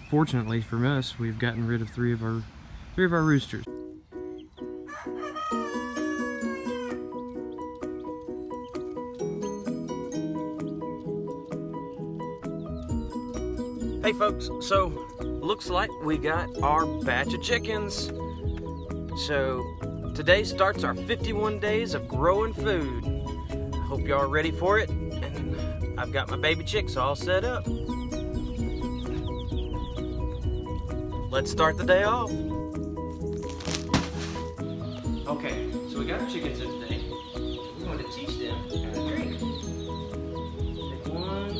fortunately for us, we've gotten rid of three of our roosters. Hey folks, so looks like we got our batch of chickens. So today starts our 51 days of growing food. I hope y'all are ready for it, and I've got my baby chicks all set up. Let's start the day off. Okay, so we got our chickens in today. We're going to teach them how to drink. Pick one.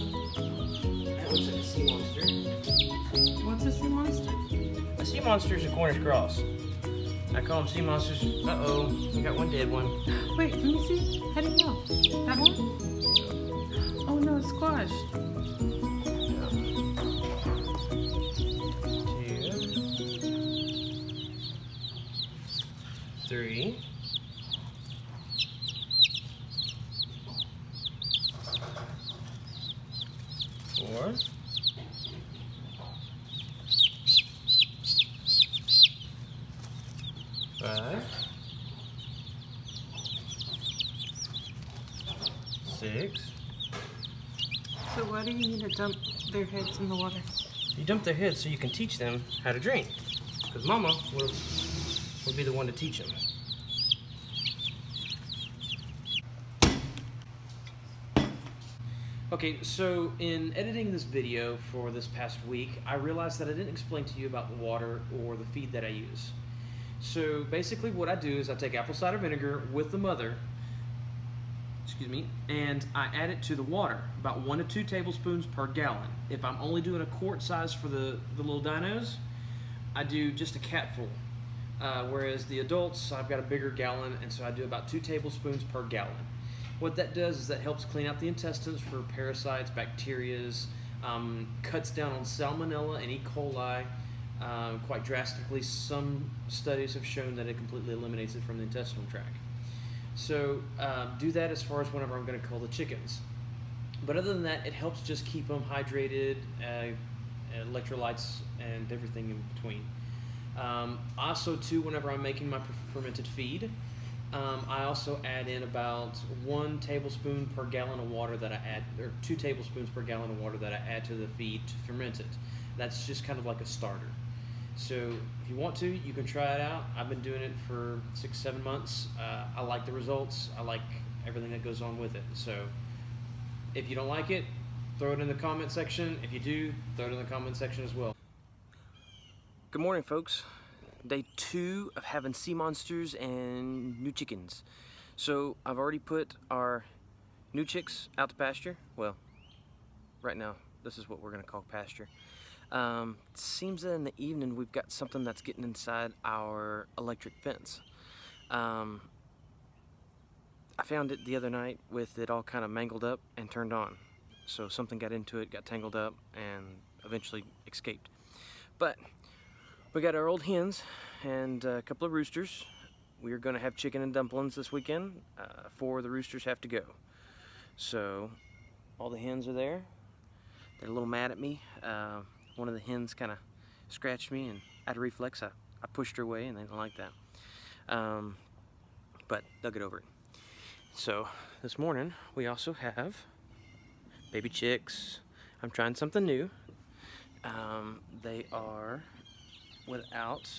That looks like a sea monster. What's a sea monster? A sea monster is a Cornish cross. I call them sea monsters. Uh-oh, we got one dead one. Wait, let me see. How do you know? That one? Oh no, it's squashed. Three. Four. Five. Six. So why do you need to dump their heads in the water? You dump their heads so you can teach them how to drink. Because Mama will be the one to teach them. Okay, so in editing this video for this past week, I realized that I didn't explain to you about the water or the feed that I use. So basically what I do is I take apple cider vinegar with the mother, and I add it to the water, about 1 to 2 tablespoons per gallon. If I'm only doing a quart size for the little dinos, I do just a catful. Whereas the adults, I've got a bigger gallon, and so I do about 2 tablespoons per gallon. What that does is that helps clean out the intestines for parasites, bacterias, cuts down on salmonella and E. coli quite drastically. Some studies have shown that it completely eliminates it from the intestinal tract. So do that as far as whenever I'm going to cull the chickens. But other than that, it helps just keep them hydrated, electrolytes, and everything in between. Also, too, whenever I'm making my fermented feed, I also add in about 1 tablespoon per gallon of water that I add, or 2 tablespoons per gallon of water that I add to the feed to ferment it. That's just kind of like a starter. So if you want to, you can try it out. I've been doing it for 6-7 months. I like the results. I like everything that goes on with it. So if you don't like it, throw it in the comment section. If you do, throw it in the comment section as well. Good morning, folks. Day 2 of having sea monsters and new chickens. So I've already put our new chicks out to pasture. Well, right now, this is what we're gonna call pasture. It seems that in the evening we've got something that's getting inside our electric fence. I found it the other night with it all kind of mangled up and turned on. So something got into it, got tangled up, and eventually escaped. But we got our old hens and a couple of roosters. We're going to have chicken and dumplings this weekend. 4 of the roosters have to go. So all the hens are there. They're a little mad at me. One of the hens kind of scratched me, and out of reflex I pushed her away, and they didn't like that. But they'll get over it. So this morning we also have baby chicks. I'm trying something new. They are without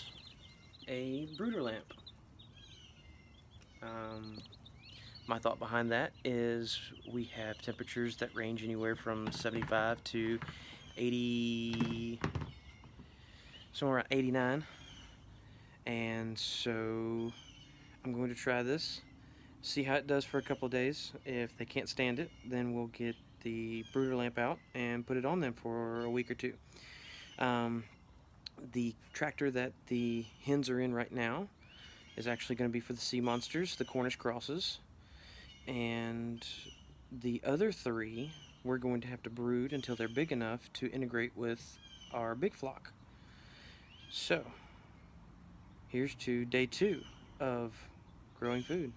a brooder lamp. My thought behind that is we have temperatures that range anywhere from 75 to 80, somewhere around 89, and so I'm going to try this, see how it does for a couple of days. If they can't stand it, then we'll get the brooder lamp out and put it on them for a week or 2. The tractor that the hens are in right now is actually going to be for the sea monsters, the Cornish crosses, and the other 3 we're going to have to brood until they're big enough to integrate with our big flock. So here's to day 2 of growing food.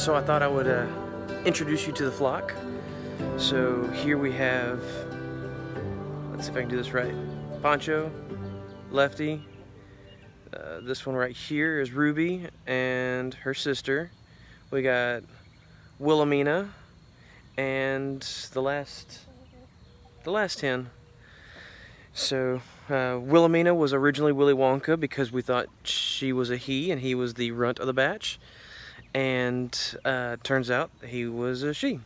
so I thought I would introduce you to the flock. So here we have, let's see if I can do this right, Poncho, Lefty, this one right here is Ruby and her sister. We got Wilhelmina and the last hen. So Wilhelmina was originally Willy Wonka because we thought she was a he and he was the runt of the batch, and turns out he was a she.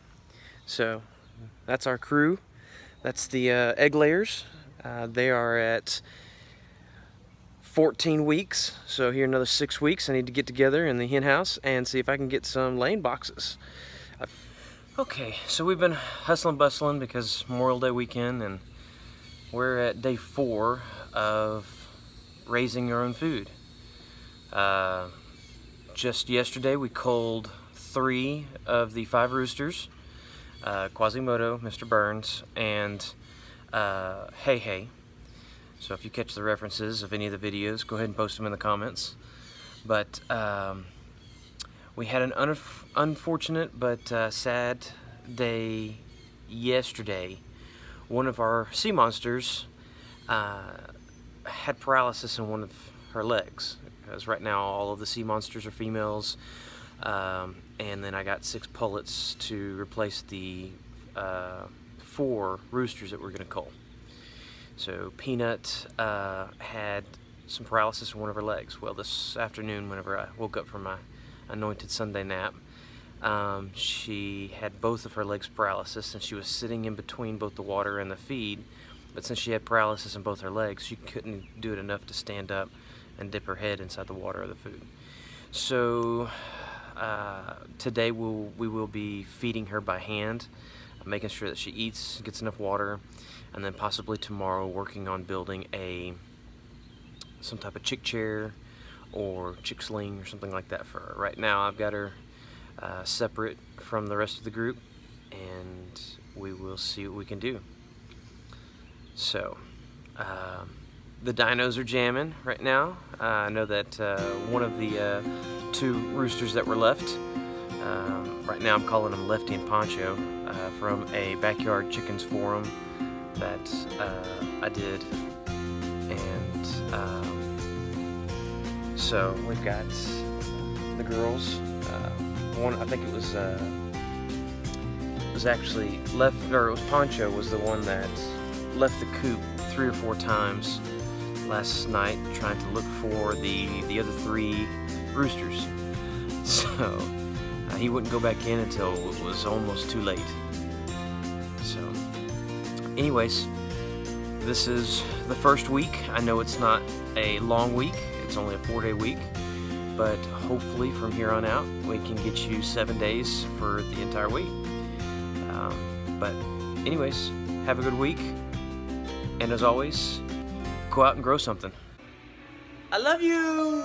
So that's our crew. That's the egg layers. They are at 14 weeks, so here another 6 weeks I need to get together in the hen house and see if I can get some laying boxes. Okay, so we've been hustling bustling because Memorial Day weekend, and we're at day 4 of raising your own food. Just yesterday we culled 3 of the 5 roosters, Quasimodo, Mr. Burns, and Hey Hey. So if you catch the references of any of the videos, go ahead and post them in the comments. But we had an unfortunate but sad day yesterday. One of our sea monsters had paralysis in one of her legs, because right now all of the sea monsters are females, and then I got 6 pullets to replace the 4 roosters that we're going to cull. So Peanut had some paralysis in one of her legs. Well, this afternoon, whenever I woke up from my anointed Sunday nap, she had both of her legs paralysis, and she was sitting in between both the water and the feed. But since she had paralysis in both her legs, she couldn't do it enough to stand up and dip her head inside the water or the food. So today we will be feeding her by hand, making sure that she eats, gets enough water, and then possibly tomorrow working on building some type of chick chair or chick sling or something like that for her. Right now I've got her separate from the rest of the group, and we will see what we can do. So the dinos are jamming right now. I know that one of the 2 roosters that were left, right now I'm calling them Lefty and Poncho, from a backyard chickens forum that I did. And so we've got the girls. One, I think it was actually it was Poncho was the one that left the coop 3 or 4 times last night trying to look for the other 3 roosters. So he wouldn't go back in until it was almost too late. So anyways, this is the first week. I know it's not a long week, it's only a 4-day week, but hopefully from here on out we can get you 7 days for the entire week. But anyways, have a good week, and as always, go out and grow something. I love you!